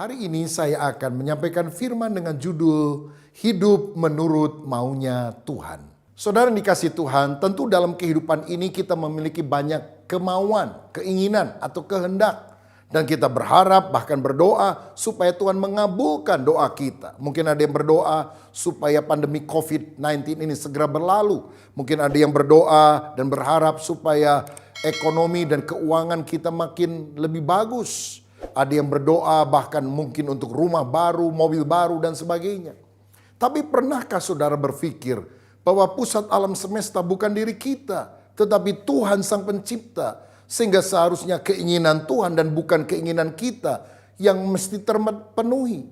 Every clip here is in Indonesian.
Hari ini saya akan menyampaikan firman dengan judul Hidup Menurut Maunya Tuhan. Saudara dikasih Tuhan, tentu dalam kehidupan ini kita memiliki banyak kemauan, keinginan atau kehendak. Dan kita berharap bahkan berdoa supaya Tuhan mengabulkan doa kita. Mungkin ada yang berdoa supaya pandemi COVID-19 ini segera berlalu. Mungkin ada yang berdoa dan berharap supaya ekonomi dan keuangan kita makin lebih bagus. Ada yang berdoa bahkan mungkin untuk rumah baru, mobil baru dan sebagainya. Tapi pernahkah saudara berpikir bahwa pusat alam semesta bukan diri kita, tetapi Tuhan Sang Pencipta. Sehingga seharusnya keinginan Tuhan dan bukan keinginan kita yang mesti terpenuhi.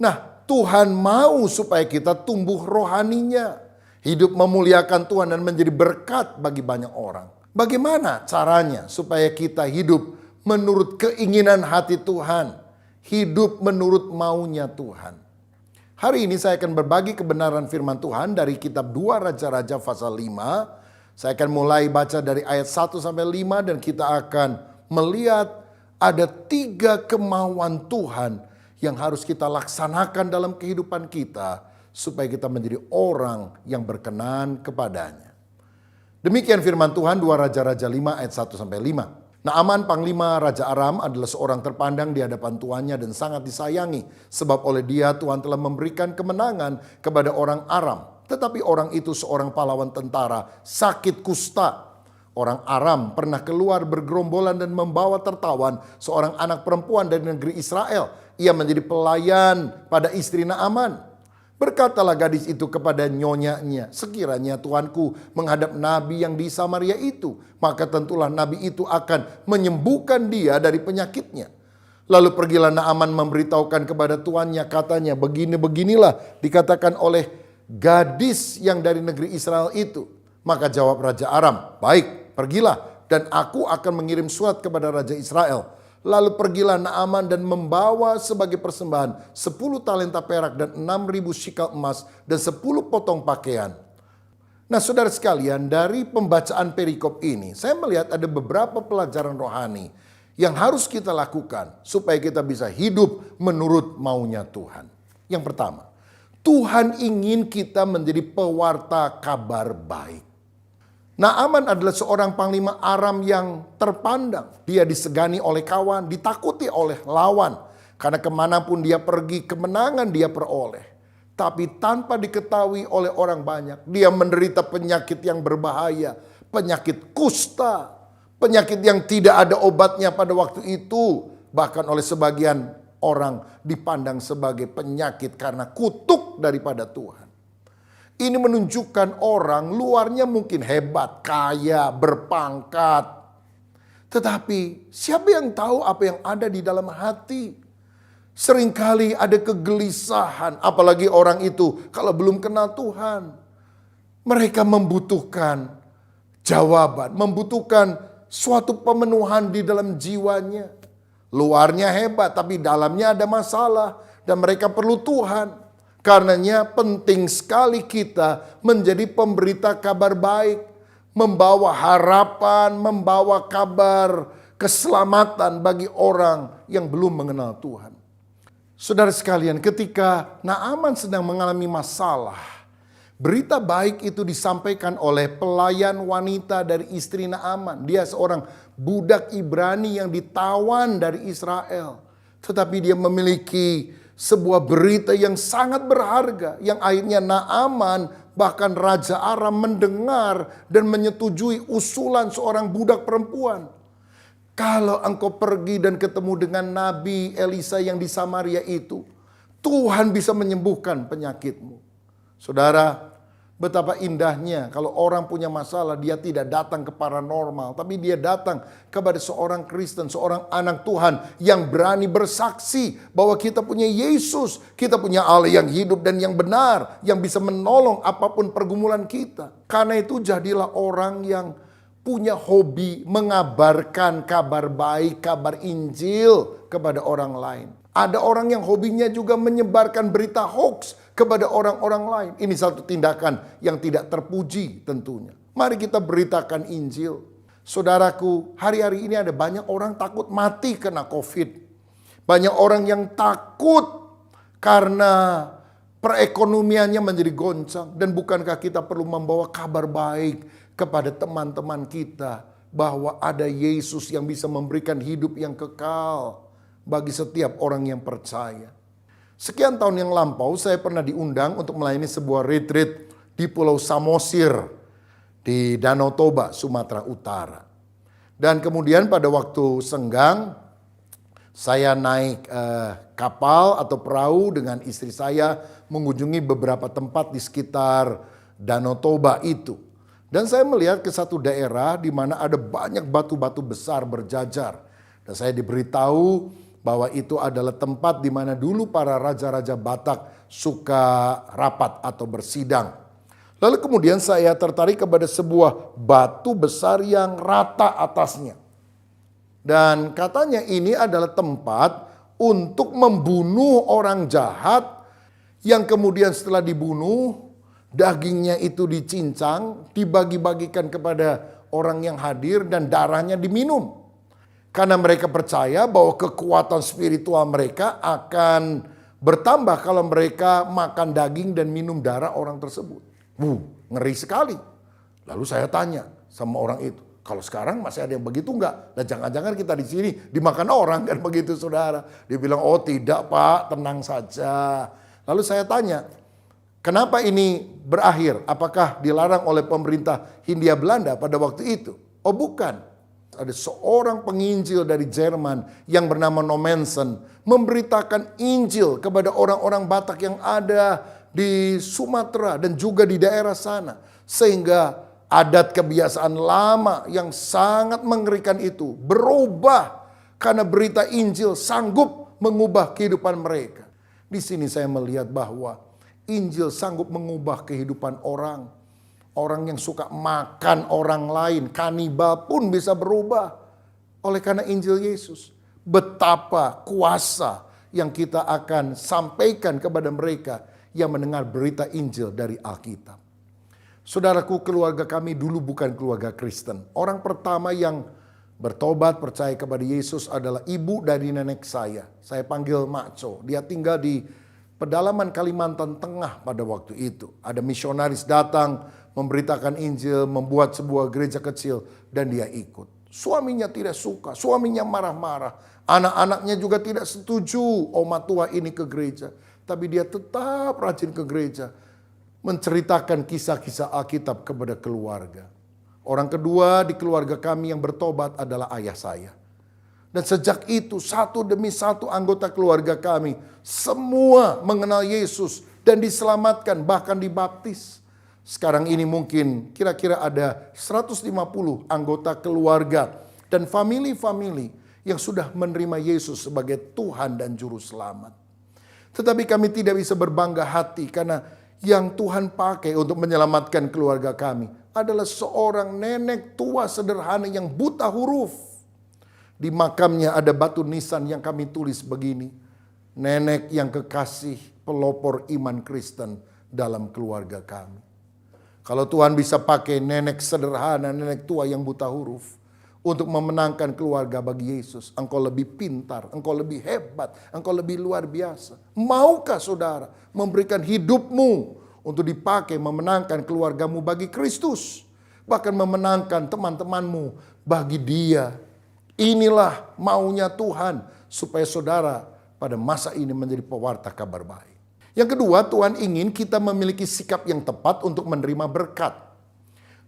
Nah, Tuhan mau supaya kita tumbuh rohaninya. Hidup memuliakan Tuhan dan menjadi berkat bagi banyak orang. Bagaimana caranya supaya kita hidup menurut keinginan hati Tuhan, hidup menurut maunya Tuhan. Hari ini saya akan berbagi kebenaran firman Tuhan dari kitab 2 Raja-Raja pasal 5. Saya akan mulai baca dari ayat 1 sampai 5 dan kita akan melihat ada 3 kemauan Tuhan yang harus kita laksanakan dalam kehidupan kita supaya kita menjadi orang yang berkenan kepadanya. Demikian firman Tuhan 2 Raja-Raja 5 ayat 1 sampai 5. Naaman panglima Raja Aram adalah seorang terpandang di hadapan tuannya dan sangat disayangi. Sebab oleh dia Tuhan telah memberikan kemenangan kepada orang Aram. Tetapi orang itu seorang pahlawan tentara sakit kusta. Orang Aram pernah keluar bergerombolan dan membawa tertawan seorang anak perempuan dari negeri Israel. Ia menjadi pelayan pada istri Naaman. Berkatalah gadis itu kepada nyonyanya, sekiranya tuanku menghadap nabi yang di Samaria itu, maka tentulah nabi itu akan menyembuhkan dia dari penyakitnya. Lalu pergilah Naaman memberitahukan kepada tuannya, katanya, begini-beginilah dikatakan oleh gadis yang dari negeri Israel itu. Maka jawab Raja Aram, baik, pergilah dan aku akan mengirim surat kepada Raja Israel. Lalu pergilah Naaman dan membawa sebagai persembahan 10 talenta perak dan 6.000 shikal emas dan 10 potong pakaian. Nah saudara sekalian, dari pembacaan perikop ini saya melihat ada beberapa pelajaran rohani yang harus kita lakukan supaya kita bisa hidup menurut maunya Tuhan. Yang pertama, Tuhan ingin kita menjadi pewarta kabar baik. Naaman adalah seorang panglima Aram yang terpandang. Dia disegani oleh kawan, ditakuti oleh lawan. Karena kemanapun dia pergi, kemenangan dia peroleh. Tapi tanpa diketahui oleh orang banyak, dia menderita penyakit yang berbahaya. Penyakit kusta, penyakit yang tidak ada obatnya pada waktu itu. Bahkan oleh sebagian orang dipandang sebagai penyakit karena kutuk daripada Tuhan. Ini menunjukkan orang luarnya mungkin hebat, kaya, berpangkat. Tetapi siapa yang tahu apa yang ada di dalam hati? Seringkali ada kegelisahan, apalagi orang itu kalau belum kenal Tuhan. Mereka membutuhkan jawaban, membutuhkan suatu pemenuhan di dalam jiwanya. Luarnya hebat, tapi dalamnya ada masalah dan mereka perlu Tuhan. Karenanya penting sekali kita menjadi pemberita kabar baik. Membawa harapan, membawa kabar keselamatan bagi orang yang belum mengenal Tuhan. Saudara sekalian, ketika Naaman sedang mengalami masalah, berita baik itu disampaikan oleh pelayan wanita dari istri Naaman. Dia seorang budak Ibrani yang ditawan dari Israel. Tetapi dia memiliki sebuah berita yang sangat berharga, yang akhirnya Naaman bahkan Raja Aram mendengar dan menyetujui usulan seorang budak perempuan. Kalau engkau pergi dan ketemu dengan Nabi Elisa yang di Samaria itu, Tuhan bisa menyembuhkan penyakitmu. Saudara, betapa indahnya kalau orang punya masalah, dia tidak datang ke paranormal, tapi dia datang kepada seorang Kristen, seorang anak Tuhan yang berani bersaksi bahwa kita punya Yesus, kita punya Allah yang hidup dan yang benar, yang bisa menolong apapun pergumulan kita. Karena itu jadilah orang yang punya hobi mengabarkan kabar baik, kabar Injil kepada orang lain. Ada orang yang hobinya juga menyebarkan berita hoax kepada orang-orang lain. Ini satu tindakan yang tidak terpuji tentunya. Mari kita beritakan Injil. Saudaraku, hari-hari ini ada banyak orang takut mati kena COVID. Banyak orang yang takut karena perekonomiannya menjadi goncang. Dan bukankah kita perlu membawa kabar baik kepada teman-teman kita bahwa ada Yesus yang bisa memberikan hidup yang kekal bagi setiap orang yang percaya. Sekian tahun yang lampau saya pernah diundang untuk melayani sebuah retreat di Pulau Samosir di Danau Toba, Sumatera Utara. Dan kemudian pada waktu senggang saya naik kapal atau perahu dengan istri saya mengunjungi beberapa tempat di sekitar Danau Toba itu. Dan saya melihat ke satu daerah di mana ada banyak batu-batu besar berjajar. Dan saya diberitahu bahwa itu adalah tempat di mana dulu para raja-raja Batak suka rapat atau bersidang. Lalu kemudian saya tertarik kepada sebuah batu besar yang rata atasnya. Dan katanya ini adalah tempat untuk membunuh orang jahat yang kemudian setelah dibunuh, dagingnya itu dicincang, dibagi-bagikan kepada orang yang hadir dan darahnya diminum. Karena mereka percaya bahwa kekuatan spiritual mereka akan bertambah kalau mereka makan daging dan minum darah orang tersebut. Ngeri sekali. Lalu saya tanya sama orang itu, kalau sekarang masih ada yang begitu enggak? Dan jangan-jangan kita di sini dimakan orang kan begitu saudara. Dia bilang, oh tidak Pak, tenang saja. Lalu saya tanya, kenapa ini berakhir? Apakah dilarang oleh pemerintah Hindia Belanda pada waktu itu? Oh bukan. Ada seorang penginjil dari Jerman yang bernama Nomensen memberitakan Injil kepada orang-orang Batak yang ada di Sumatera dan juga di daerah sana. Sehingga adat kebiasaan lama yang sangat mengerikan itu berubah karena berita Injil sanggup mengubah kehidupan mereka. Di sini saya melihat bahwa Injil sanggup mengubah kehidupan orang. Orang yang suka makan orang lain, kanibal pun bisa berubah oleh karena Injil Yesus. Betapa kuasa yang kita akan sampaikan kepada mereka yang mendengar berita Injil dari Alkitab. Saudaraku, keluarga kami dulu bukan keluarga Kristen. Orang pertama yang bertobat percaya kepada Yesus adalah ibu dari nenek saya. Saya panggil Makco. Dia tinggal di pedalaman Kalimantan Tengah pada waktu itu. Ada misionaris datang memberitakan Injil, membuat sebuah gereja kecil dan dia ikut. Suaminya tidak suka, suaminya marah-marah. Anak-anaknya juga tidak setuju oma tua ini ke gereja. Tapi dia tetap rajin ke gereja. Menceritakan kisah-kisah Alkitab kepada keluarga. Orang kedua di keluarga kami yang bertobat adalah ayah saya. Dan sejak itu satu demi satu anggota keluarga kami semua mengenal Yesus dan diselamatkan bahkan dibaptis. Sekarang ini mungkin kira-kira ada 150 anggota keluarga dan famili-famili yang sudah menerima Yesus sebagai Tuhan dan Juru Selamat. Tetapi kami tidak bisa berbangga hati karena yang Tuhan pakai untuk menyelamatkan keluarga kami adalah seorang nenek tua sederhana yang buta huruf. Di makamnya ada batu nisan yang kami tulis begini, nenek yang kekasih pelopor iman Kristen dalam keluarga kami. Kalau Tuhan bisa pakai nenek sederhana, nenek tua yang buta huruf untuk memenangkan keluarga bagi Yesus, engkau lebih pintar, engkau lebih hebat, engkau lebih luar biasa. Maukah saudara memberikan hidupmu untuk dipakai memenangkan keluargamu bagi Kristus? Bahkan memenangkan teman-temanmu bagi Dia. Inilah maunya Tuhan supaya saudara pada masa ini menjadi pewarta kabar baik. Yang kedua, Tuhan ingin kita memiliki sikap yang tepat untuk menerima berkat.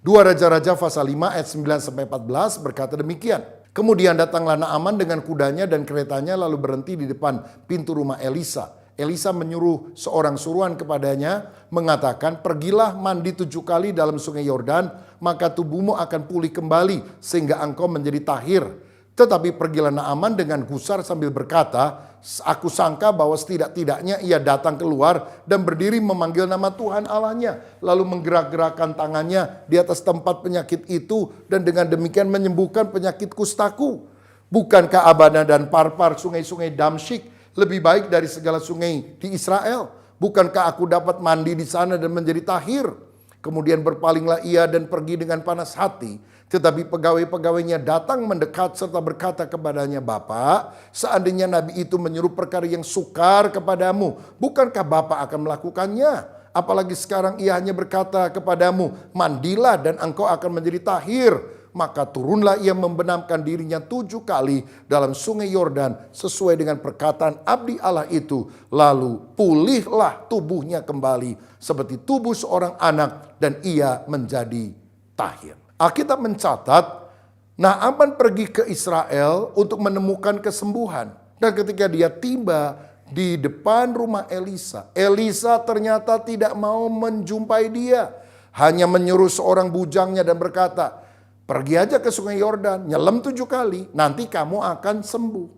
2 Raja-Raja pasal 5 ayat 9-14 berkata demikian. Kemudian datanglah Naaman dengan kudanya dan keretanya lalu berhenti di depan pintu rumah Elisa. Elisa menyuruh seorang suruhan kepadanya mengatakan, pergilah mandi 7 kali dalam sungai Yordan, maka tubuhmu akan pulih kembali sehingga engkau menjadi tahir. Tetapi pergilah Naaman dengan gusar sambil berkata, aku sangka bahwa setidak-tidaknya ia datang keluar dan berdiri memanggil nama Tuhan Allahnya. Lalu menggerak-gerakkan tangannya di atas tempat penyakit itu dan dengan demikian menyembuhkan penyakit kustaku. Bukankah Abana dan Parpar sungai-sungai Damsyik lebih baik dari segala sungai di Israel? Bukankah aku dapat mandi di sana dan menjadi tahir? Kemudian berpalinglah ia dan pergi dengan panas hati. Tetapi pegawai-pegawainya datang mendekat serta berkata kepadanya, "Bapak, seandainya nabi itu menyuruh perkara yang sukar kepadamu, bukankah Bapak akan melakukannya? Apalagi sekarang ia hanya berkata kepadamu, mandilah dan engkau akan menjadi tahir." Maka turunlah ia membenamkan dirinya 7 kali dalam sungai Yordan sesuai dengan perkataan abdi Allah itu. Lalu pulihlah tubuhnya kembali seperti tubuh seorang anak dan ia menjadi tahir. Alkitab mencatat, Naaman pergi ke Israel untuk menemukan kesembuhan. Dan ketika dia tiba di depan rumah Elisa, Elisa ternyata tidak mau menjumpai dia. Hanya menyuruh seorang bujangnya dan berkata, "Pergi aja ke sungai Yordan, nyelam 7 kali, nanti kamu akan sembuh."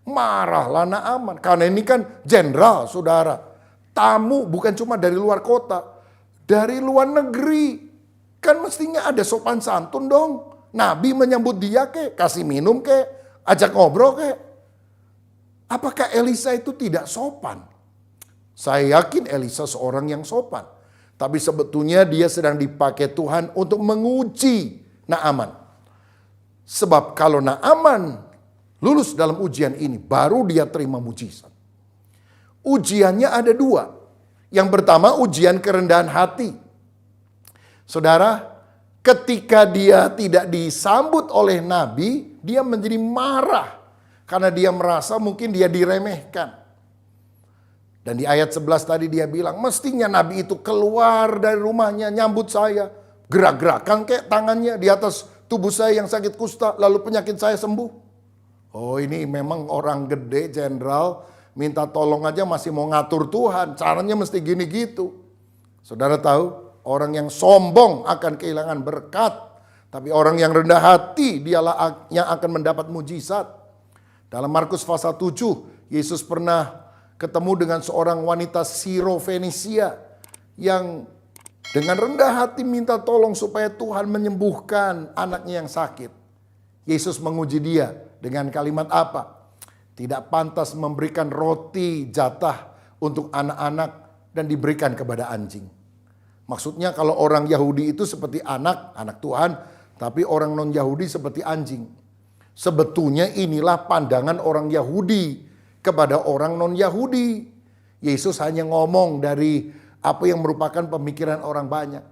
Marahlah Naaman, karena ini kan jenderal, saudara. Tamu bukan cuma dari luar kota, dari luar negeri. Kan mestinya ada sopan santun dong. Nabi menyambut dia kasih minum ajak ngobrol Apakah Elisa itu tidak sopan? Saya yakin Elisa seorang yang sopan. Tapi sebetulnya dia sedang dipakai Tuhan untuk menguji Naaman. Sebab kalau Naaman lulus dalam ujian ini, baru dia terima mujizat. Ujiannya ada 2. Yang pertama ujian kerendahan hati. Saudara, ketika dia tidak disambut oleh Nabi, dia menjadi marah. Karena dia merasa mungkin dia diremehkan. Dan di ayat 11 tadi dia bilang, mestinya Nabi itu keluar dari rumahnya nyambut saya. Gerak-gerakan tangannya di atas tubuh saya yang sakit kusta, lalu penyakit saya sembuh. Oh, ini memang orang gede, jenderal, minta tolong aja masih mau ngatur Tuhan. Caranya mesti gini gitu. Saudara tahu? Orang yang sombong akan kehilangan berkat. Tapi orang yang rendah hati dialah yang akan mendapat mujizat. Dalam Markus pasal 7, Yesus pernah ketemu dengan seorang wanita Sirofenisia yang dengan rendah hati minta tolong supaya Tuhan menyembuhkan anaknya yang sakit. Yesus menguji dia dengan kalimat apa? Tidak pantas memberikan roti jatah untuk anak-anak dan diberikan kepada anjing. Maksudnya kalau orang Yahudi itu seperti anak Tuhan, tapi orang non-Yahudi seperti anjing. Sebetulnya inilah pandangan orang Yahudi kepada orang non-Yahudi. Yesus hanya ngomong dari apa yang merupakan pemikiran orang banyak.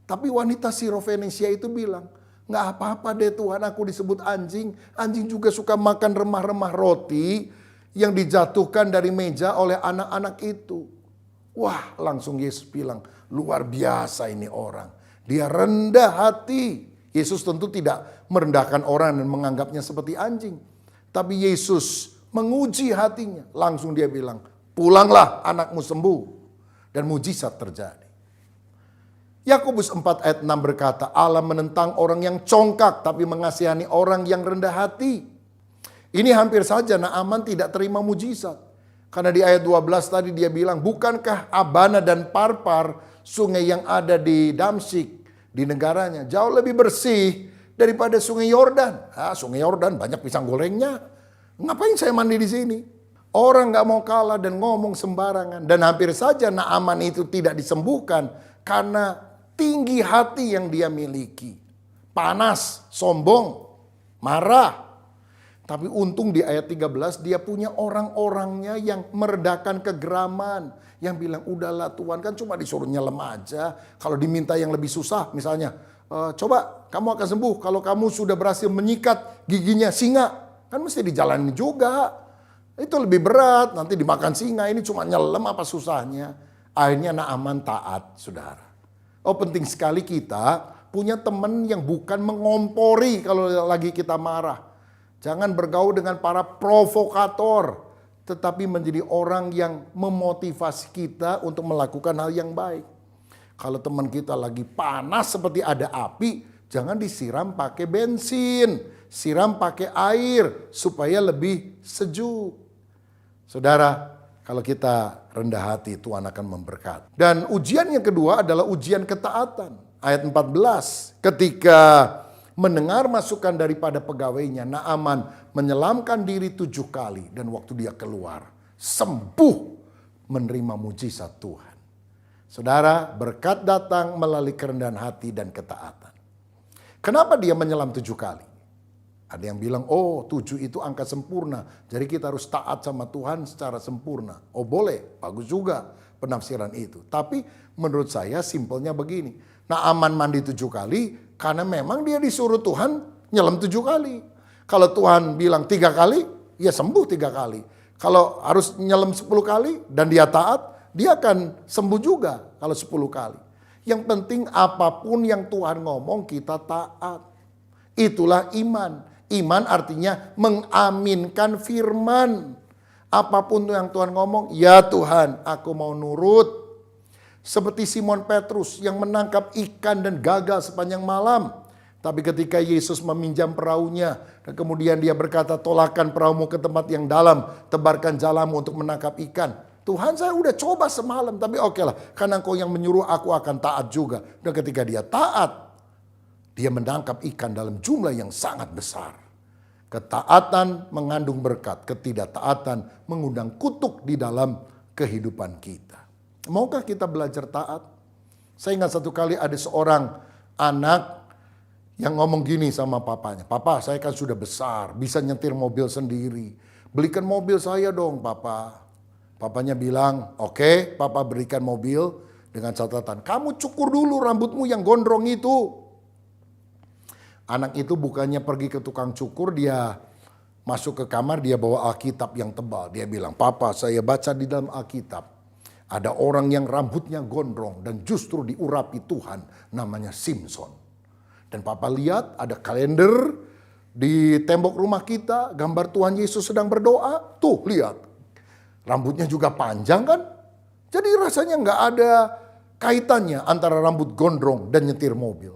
Tapi wanita Sirofenisia itu bilang, "Nggak apa-apa deh Tuhan, aku disebut anjing. Anjing juga suka makan remah-remah roti yang dijatuhkan dari meja oleh anak-anak itu." Wah, langsung Yesus bilang, luar biasa ini orang. Dia rendah hati. Yesus tentu tidak merendahkan orang dan menganggapnya seperti anjing. Tapi Yesus menguji hatinya. Langsung dia bilang, "Pulanglah, anakmu sembuh." Dan mujizat terjadi. Yakobus 4 ayat 6 berkata, Allah menentang orang yang congkak tapi mengasihani orang yang rendah hati. Ini hampir saja Naaman tidak terima mujizat. Karena di ayat 12 tadi dia bilang, bukankah Abana dan Parpar, sungai yang ada di Damsyik, di negaranya, jauh lebih bersih daripada sungai Yordan. Sungai Yordan banyak pisang gorengnya. Ngapain saya mandi di sini? Orang gak mau kalah dan ngomong sembarangan. Dan hampir saja Naaman itu tidak disembuhkan karena tinggi hati yang dia miliki. Panas, sombong, marah. Tapi untung di ayat 13 dia punya orang-orangnya yang meredakan kegeraman. Yang bilang, udahlah Tuhan, kan cuma disuruh nyelam aja. Kalau diminta yang lebih susah misalnya, coba kamu akan sembuh kalau kamu sudah berhasil menyikat giginya singa. Kan mesti dijalanin juga. Itu lebih berat, nanti dimakan singa, ini cuma nyelam apa susahnya. Akhirnya Naaman taat, saudara. Oh, penting sekali kita punya teman yang bukan mengompori kalau lagi kita marah. Jangan bergaul dengan para provokator, tetapi menjadi orang yang memotivasi kita untuk melakukan hal yang baik. Kalau teman kita lagi panas seperti ada api, jangan disiram pakai bensin, siram pakai air supaya lebih sejuk. Saudara, kalau kita rendah hati, Tuhan akan memberkati. Dan ujian yang kedua adalah ujian ketaatan. Ayat 14, ketika mendengar masukan daripada pegawainya, Naaman menyelamkan diri 7 kali. Dan waktu dia keluar, sembuh menerima mujizat Tuhan. Saudara, berkat datang melalui kerendahan hati dan ketaatan. Kenapa dia menyelam 7 kali? Ada yang bilang, oh 7 itu angka sempurna. Jadi kita harus taat sama Tuhan secara sempurna. Oh boleh, bagus juga penafsiran itu. Tapi menurut saya simpelnya begini. Nah Aman mandi 7 kali karena memang dia disuruh Tuhan nyelam 7 kali. Kalau Tuhan bilang 3 kali, ya sembuh 3 kali. Kalau harus nyelam 10 kali dan dia taat, dia akan sembuh juga kalau 10 kali. Yang penting apapun yang Tuhan ngomong kita taat. Itulah iman. Iman artinya mengaminkan firman. Apapun yang Tuhan ngomong, ya Tuhan aku mau nurut. Seperti Simon Petrus yang menangkap ikan dan gagal sepanjang malam. Tapi ketika Yesus meminjam perahunya dan kemudian dia berkata, tolakkan perahumu ke tempat yang dalam, tebarkan jalamu untuk menangkap ikan. Tuhan saya udah coba semalam, tapi oke lah, karena Engkau yang menyuruh aku akan taat juga. Dan ketika dia taat, dia menangkap ikan dalam jumlah yang sangat besar. Ketaatan mengandung berkat, ketidaktaatan mengundang kutuk di dalam kehidupan kita. Maukah kita belajar taat? Saya ingat satu kali ada seorang anak yang ngomong gini sama papanya. Papa, saya kan sudah besar, bisa nyetir mobil sendiri. Belikan mobil saya dong, Papa. Papanya bilang, oke, Papa berikan mobil dengan catatan. Kamu cukur dulu rambutmu yang gondrong itu. Anak itu bukannya pergi ke tukang cukur, dia masuk ke kamar, dia bawa Alkitab yang tebal. Dia bilang, Papa saya baca di dalam Alkitab. Ada orang yang rambutnya gondrong dan justru diurapi Tuhan, namanya Simson. Dan Papa lihat ada kalender di tembok rumah kita, gambar Tuhan Yesus sedang berdoa. Tuh lihat, rambutnya juga panjang kan? Jadi rasanya nggak ada kaitannya antara rambut gondrong dan nyetir mobil.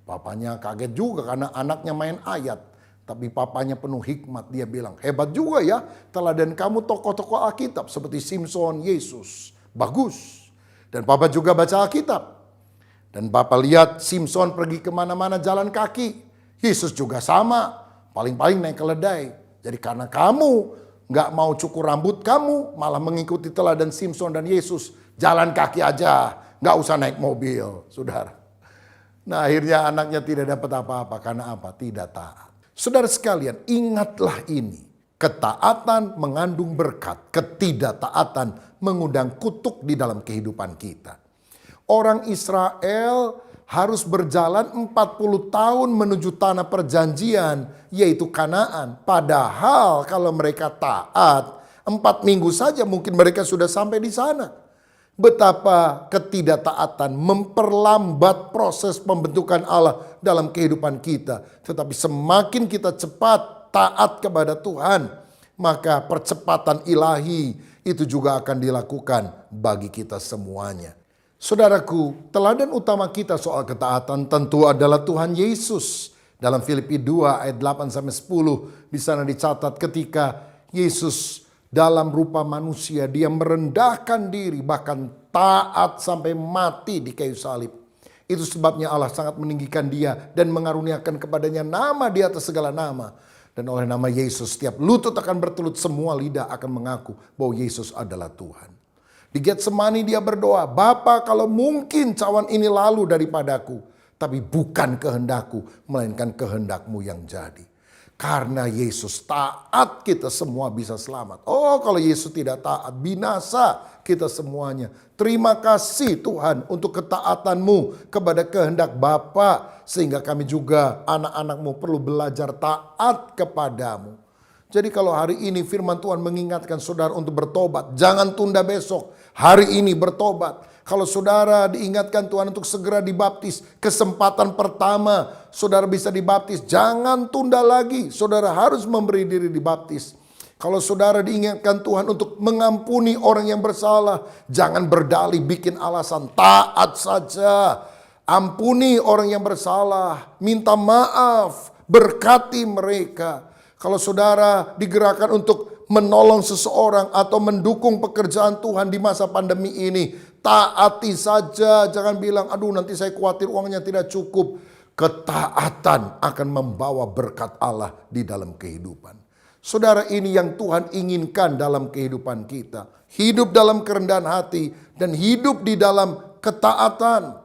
Papanya kaget juga karena anaknya main ayat. Tapi papanya penuh hikmat, dia bilang, hebat juga ya teladan kamu tokoh-tokoh Alkitab seperti Simson, Yesus. Bagus. Dan papa juga baca Alkitab. Dan papa lihat Simson pergi kemana-mana jalan kaki. Yesus juga sama, paling-paling naik keledai. Jadi karena kamu gak mau cukur rambut kamu, malah mengikuti teladan Simson dan Yesus. Jalan kaki aja, gak usah naik mobil, saudara. Nah akhirnya anaknya tidak dapat apa-apa. Karena apa? Tidak taat. Saudara sekalian, ingatlah ini. Ketaatan mengandung berkat. Ketidaktaatan mengundang kutuk di dalam kehidupan kita. Orang Israel harus berjalan 40 tahun menuju tanah perjanjian, yaitu Kanaan. Padahal kalau mereka taat, 4 minggu saja mungkin mereka sudah sampai di sana. Betapa ketidaktaatan memperlambat proses pembentukan Allah dalam kehidupan kita. Tetapi semakin kita cepat taat kepada Tuhan, maka percepatan ilahi itu juga akan dilakukan bagi kita semuanya. Saudaraku, teladan utama kita soal ketaatan tentu adalah Tuhan Yesus. Dalam Filipi 2 ayat 8-10 di sana dicatat ketika Yesus dalam rupa manusia, dia merendahkan diri, bahkan taat sampai mati di kayu salib. Itu sebabnya Allah sangat meninggikan dia dan mengaruniakan kepadanya nama di atas segala nama. Dan oleh nama Yesus setiap lutut akan bertelut, semua lidah akan mengaku bahwa Yesus adalah Tuhan. Di Getsemani dia berdoa, Bapa kalau mungkin cawan ini lalu daripadaku, tapi bukan kehendakku, melainkan kehendakmu yang jadi. Karena Yesus taat, kita semua bisa selamat. Oh, kalau Yesus tidak taat, binasa kita semuanya. Terima kasih Tuhan untuk ketaatanmu kepada kehendak Bapa, sehingga kami juga anak-anakmu perlu belajar taat kepadamu. Jadi kalau hari ini firman Tuhan mengingatkan saudara untuk bertobat, jangan tunda besok. Hari ini bertobat. Kalau saudara diingatkan Tuhan untuk segera dibaptis, kesempatan pertama saudara bisa dibaptis, jangan tunda lagi. Saudara harus memberi diri dibaptis. Kalau saudara diingatkan Tuhan untuk mengampuni orang yang bersalah, jangan berdalih bikin alasan, taat saja. Ampuni orang yang bersalah, minta maaf, berkati mereka. Kalau saudara digerakkan untuk menolong seseorang atau mendukung pekerjaan Tuhan di masa pandemi ini, taati saja. Jangan bilang, aduh nanti saya khawatir uangnya tidak cukup. Ketaatan akan membawa berkat Allah di dalam kehidupan. Saudara, ini yang Tuhan inginkan dalam kehidupan kita. Hidup dalam kerendahan hati dan hidup di dalam ketaatan.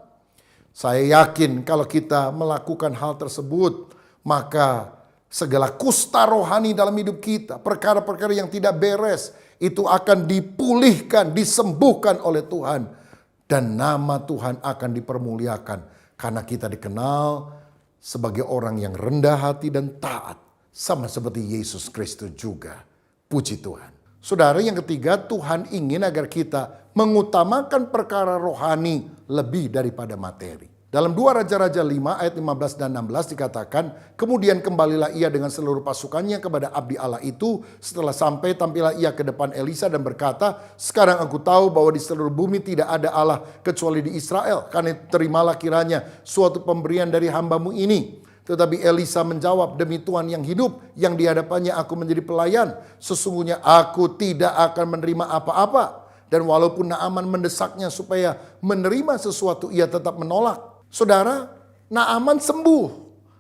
Saya yakin kalau kita melakukan hal tersebut, maka segala kusta rohani dalam hidup kita, perkara-perkara yang tidak beres, itu akan dipulihkan, disembuhkan oleh Tuhan. Dan nama Tuhan akan dipermuliakan. Karena kita dikenal sebagai orang yang rendah hati dan taat. Sama seperti Yesus Kristus juga. Puji Tuhan. Saudara, yang ketiga, Tuhan ingin agar kita mengutamakan perkara rohani lebih daripada materi. Dalam 2 Raja-Raja 5 ayat 15 dan 16 dikatakan, kemudian kembalilah ia dengan seluruh pasukannya kepada abdi Allah itu. Setelah sampai, tampillah ia ke depan Elisa dan berkata, sekarang aku tahu bahwa di seluruh bumi tidak ada Allah kecuali di Israel. Karena itu terimalah kiranya suatu pemberian dari hambamu ini. Tetapi Elisa menjawab, demi Tuhan yang hidup, yang di hadapannya aku menjadi pelayan, sesungguhnya aku tidak akan menerima apa-apa. Dan walaupun Naaman mendesaknya supaya menerima sesuatu, ia tetap menolak. Saudara, Naaman sembuh.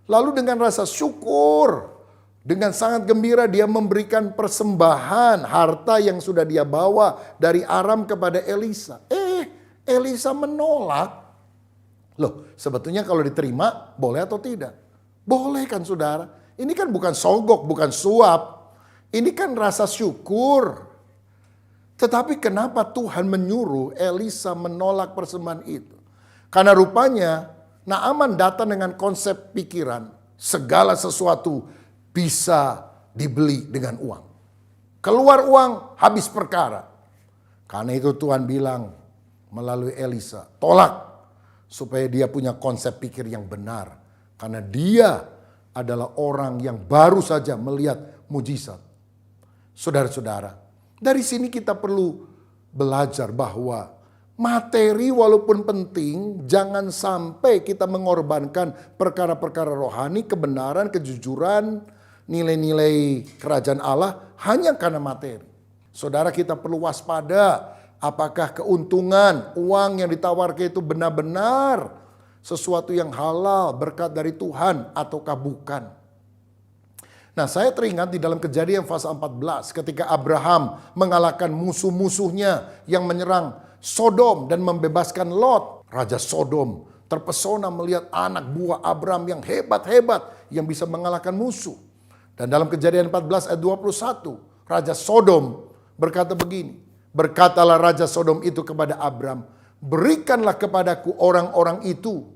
Lalu dengan rasa syukur, dengan sangat gembira dia memberikan persembahan harta yang sudah dia bawa dari Aram kepada Elisa. Elisa menolak. Loh, sebetulnya kalau diterima boleh atau tidak? Boleh kan saudara? Ini kan bukan sogok, bukan suap. Ini kan rasa syukur. Tetapi kenapa Tuhan menyuruh Elisa menolak persembahan itu? Karena rupanya Naaman datang dengan konsep pikiran segala sesuatu bisa dibeli dengan uang. Keluar uang, habis perkara. Karena itu Tuhan bilang melalui Elisa, tolak supaya dia punya konsep pikir yang benar. Karena dia adalah orang yang baru saja melihat mujizat. Saudara-saudara, dari sini kita perlu belajar bahwa materi walaupun penting, jangan sampai kita mengorbankan perkara-perkara rohani, kebenaran, kejujuran, nilai-nilai kerajaan Allah hanya karena materi. Saudara, kita perlu waspada apakah keuntungan uang yang ditawarkan itu benar-benar sesuatu yang halal, berkat dari Tuhan ataukah bukan. Nah, saya teringat di dalam Kejadian pasal 14 ketika Abraham mengalahkan musuh-musuhnya yang menyerang Sodom dan membebaskan Lot. Raja Sodom terpesona melihat anak buah Abraham yang hebat-hebat yang bisa mengalahkan musuh. Dan dalam Kejadian 14 ayat 21, Raja Sodom berkata begini. Berkatalah Raja Sodom itu kepada Abraham, berikanlah kepadaku orang-orang itu.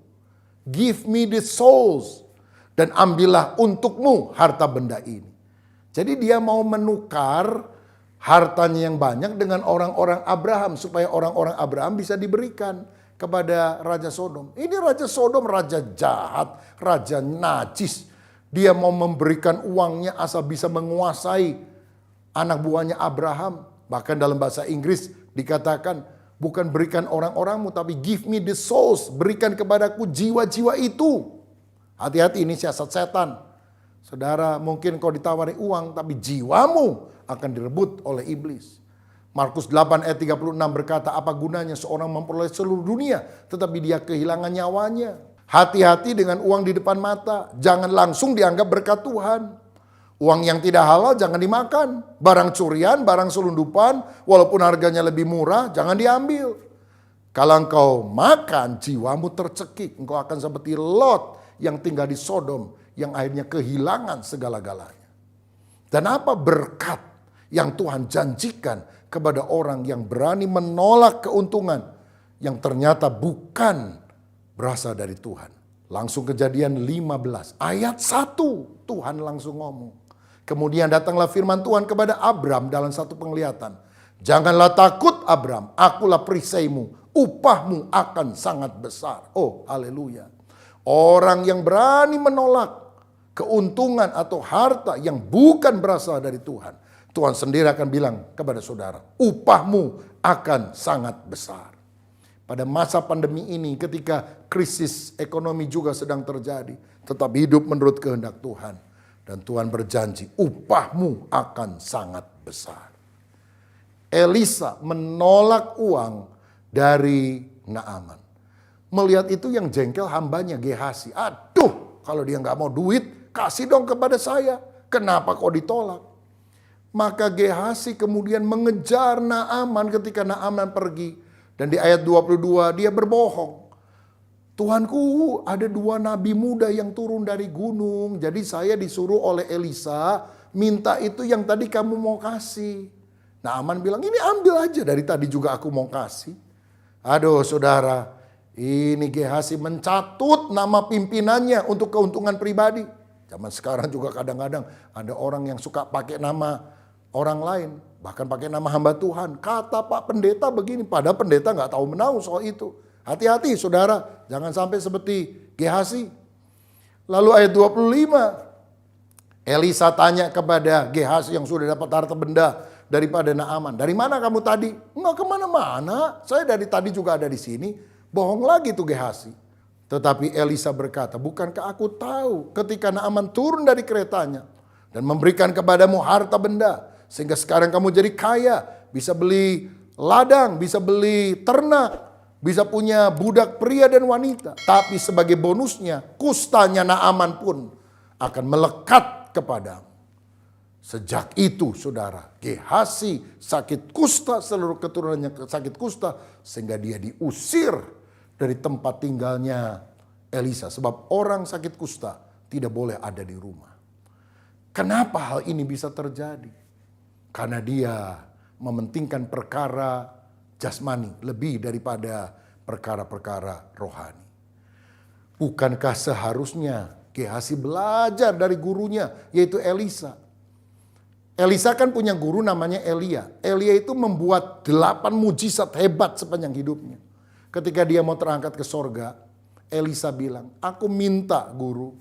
Give me the souls. Dan ambillah untukmu harta benda ini. Jadi dia mau menukar hartanya yang banyak dengan orang-orang Abraham. Supaya orang-orang Abraham bisa diberikan kepada Raja Sodom. Ini Raja Sodom raja jahat, raja najis. Dia mau memberikan uangnya asal bisa menguasai anak buahnya Abraham. Bahkan dalam bahasa Inggris dikatakan, bukan berikan orang-orangmu, tapi give me the souls. Berikan kepadaku jiwa-jiwa itu. Hati-hati, ini siasat setan. Saudara, mungkin kau ditawari uang, tapi jiwamu akan direbut oleh iblis. Markus 8 ayat 36 berkata, apa gunanya seorang memperoleh seluruh dunia, tetapi dia kehilangan nyawanya. Hati-hati dengan uang di depan mata. Jangan langsung dianggap berkat Tuhan. Uang yang tidak halal jangan dimakan. Barang curian, barang selundupan, walaupun harganya lebih murah, jangan diambil. Kalau engkau makan, jiwamu tercekik. Engkau akan seperti Lot yang tinggal di Sodom, yang akhirnya kehilangan segala-galanya. Dan apa berkat yang Tuhan janjikan kepada orang yang berani menolak keuntungan yang ternyata bukan berasal dari Tuhan. Langsung Kejadian 15 ayat 1 Tuhan langsung ngomong. Kemudian datanglah firman Tuhan kepada Abram dalam satu penglihatan. Janganlah takut Abram, akulah perisaimu, upahmu akan sangat besar. Oh haleluya. Orang yang berani menolak keuntungan atau harta yang bukan berasal dari Tuhan. Tuhan sendiri akan bilang kepada saudara, upahmu akan sangat besar. Pada masa pandemi ini ketika krisis ekonomi juga sedang terjadi, tetap hidup menurut kehendak Tuhan. Dan Tuhan berjanji, upahmu akan sangat besar. Elisa menolak uang dari Naaman. Melihat itu yang jengkel hambanya Gehasi. Aduh, kalau dia nggak mau duit, kasih dong kepada saya. Kenapa kok ditolak? Maka Gehasi kemudian mengejar Naaman ketika Naaman pergi. Dan di ayat 22 dia berbohong. Tuanku, ada 2 nabi muda yang turun dari gunung. Jadi saya disuruh oleh Elisa minta itu yang tadi kamu mau kasih. Naaman bilang, ini ambil aja, dari tadi juga aku mau kasih. Aduh saudara, ini Gehazi mencatut nama pimpinannya untuk keuntungan pribadi. Zaman sekarang juga kadang-kadang ada orang yang suka pakai nama orang lain. Bahkan pakai nama hamba Tuhan. Kata Pak Pendeta begini, padahal pendeta nggak tahu menahu soal itu. Hati-hati saudara, jangan sampai seperti Gehazi. Lalu ayat 25, Elisa tanya kepada Gehazi yang sudah dapat harta benda daripada Naaman. Dari mana kamu tadi? Enggak kemana-mana, saya dari tadi juga ada di sini. Bohong lagi tuh Gehazi. Tetapi Elisa berkata, bukankah aku tahu ketika Naaman turun dari keretanya dan memberikan kepadamu harta benda, sehingga sekarang kamu jadi kaya, bisa beli ladang, bisa beli ternak, bisa punya budak pria dan wanita. Tapi sebagai bonusnya, kustanya Naaman pun akan melekat kepadamu. Sejak itu saudara, Gehazi sakit kusta, seluruh keturunannya sakit kusta, sehingga dia diusir dari tempat tinggalnya Elisa. Sebab orang sakit kusta tidak boleh ada di rumah. Kenapa hal ini bisa terjadi? Karena dia mementingkan perkara jasmani lebih daripada perkara-perkara rohani. Bukankah seharusnya Gehazi belajar dari gurunya, yaitu Elisa? Elisa kan punya guru namanya Elia. Elia itu membuat 8 mujizat hebat sepanjang hidupnya. Ketika dia mau terangkat ke sorga, Elisa bilang, aku minta guru,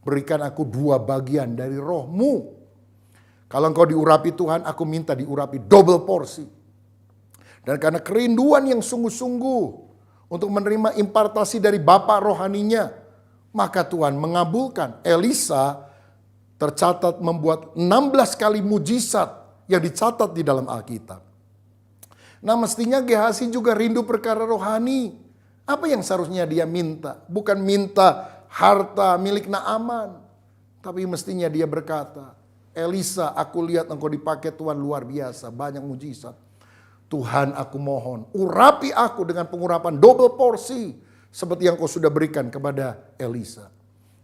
berikan aku 2 bagian dari rohmu. Kalau engkau diurapi Tuhan, aku minta diurapi double porsi. Dan karena kerinduan yang sungguh-sungguh untuk menerima impartasi dari Bapa rohaninya, maka Tuhan mengabulkan. Elisa tercatat membuat 16 kali mujizat yang dicatat di dalam Alkitab. Nah mestinya Gehazi juga rindu perkara rohani. Apa yang seharusnya dia minta? Bukan minta harta milik Naaman. Tapi mestinya dia berkata, Elisa, aku lihat engkau dipakai Tuhan luar biasa, banyak mujizat. Tuhan aku mohon, urapi aku dengan pengurapan double porsi seperti yang kau sudah berikan kepada Elisa.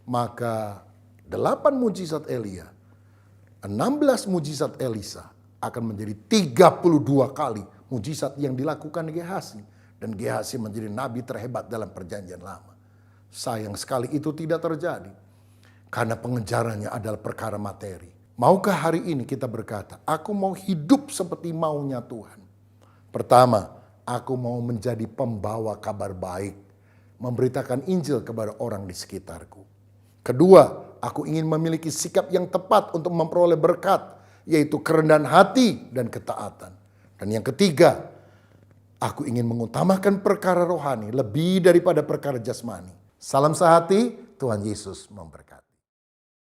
Maka 8 mujizat Elia, 16 mujizat Elisa akan menjadi 32 kali mujizat yang dilakukan Gehazi. Dan Gehazi menjadi nabi terhebat dalam perjanjian lama. Sayang sekali itu tidak terjadi. Karena pengejarannya adalah perkara materi. Maukah hari ini kita berkata, aku mau hidup seperti maunya Tuhan. Pertama, aku mau menjadi pembawa kabar baik. Memberitakan Injil kepada orang di sekitarku. Kedua, aku ingin memiliki sikap yang tepat untuk memperoleh berkat. Yaitu kerendahan hati dan ketaatan. Dan yang ketiga, aku ingin mengutamakan perkara rohani lebih daripada perkara jasmani. Salam sehati, Tuhan Yesus memberkati.